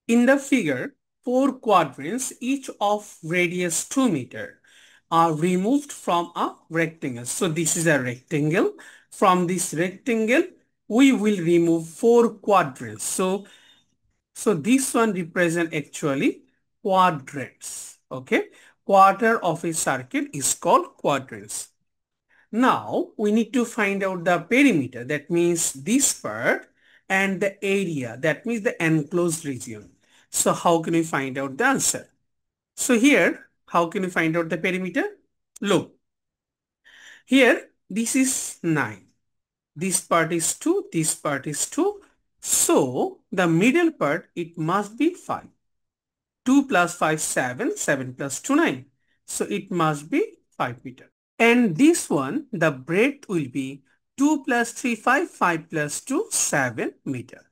In the figure, 4 quadrants, each of radius 2 meter, are removed from a rectangle. So this is a rectangle. From this rectangle, we will remove 4 quadrants. So this one represent actually quadrants. Okay. Quarter of a circle is called quadrants. Now we need to find out the perimeter, that means this part, and the area, that means the enclosed region. So how can we find out the answer? So here, how can we find out the perimeter? Look, here this is 9. This part is 2, this part is 2. So the middle part, it must be 5. 2 plus 5, 7. 7 plus 2, 9. So it must be 5 meter. And this one, the breadth will be 2 plus 3, 5. 5 plus 2, 7 meter.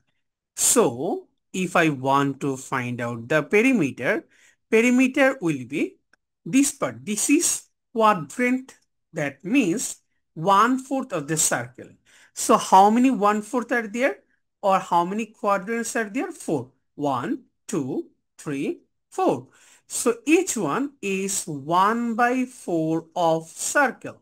So if I want to find out the perimeter, perimeter will be this part. This is quadrant. That means 1/4 of the circle. So how many 1/4 are there? Or how many quadrants are there? 4. 1, 2, 3, 4. So each one is 1/4 of circle.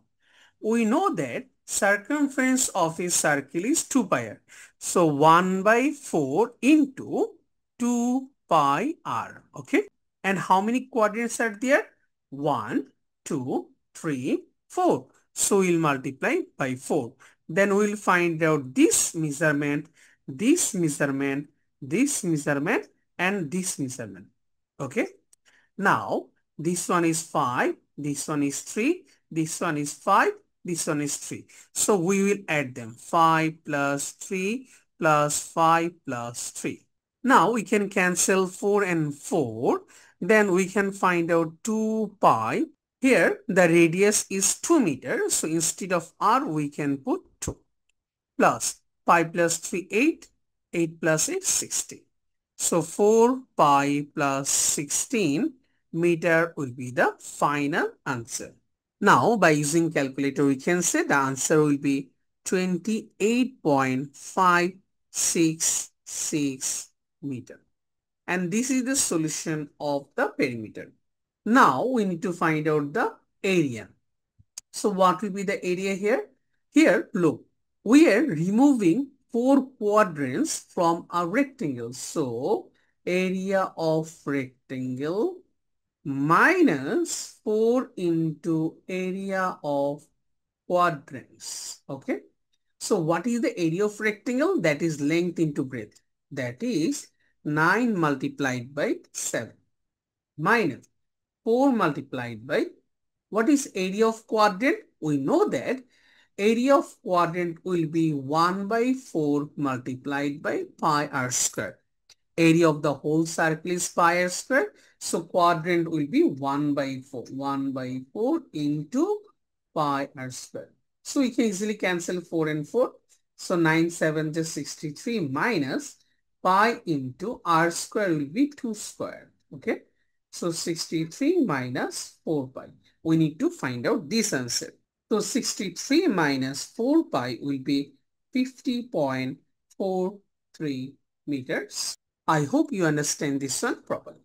We know that circumference of a circle is 2 pi r. So 1/4 into 2 pi r. Okay. And how many quadrants are there? 1, 2, 3, 4. So we'll multiply by 4. Then we'll find out this measurement, this measurement, this measurement, and this measurement. Okay. Now, this one is 5, this one is 3, this one is 5, this one is 3. So we will add them. 5 plus 3 plus 5 plus 3. Now we can cancel 4 and 4. Then we can find out 2 pi. Here the radius is 2 meters. So instead of r we can put 2. Plus 5 plus 3, 8. 8 plus 8, 16. So 4 pi plus 16 meter will be the final answer. Now by using calculator we can say the answer will be 28.566 meter. And this is the solution of the perimeter. Now we need to find out the area. So what will be the area here? Here, look, we are removing 4 quadrants from a rectangle. So area of rectangle minus 4 into area of quadrants. Okay. So what is the area of rectangle? That is length into breadth. That is 9 multiplied by 7 minus 4 multiplied by, what is area of quadrant? We know that area of quadrant will be 1/4 multiplied by pi r square. Area of the whole circle is pi r square. So quadrant will be 1/4. 1/4 into pi r square. So we can easily cancel 4 and 4. So 9 7 is 63 minus pi into r square will be 2 square. Okay. So 63 minus 4 pi. We need to find out this answer. So 63 minus 4 pi will be 50.43 meters. I hope you understand this one properly.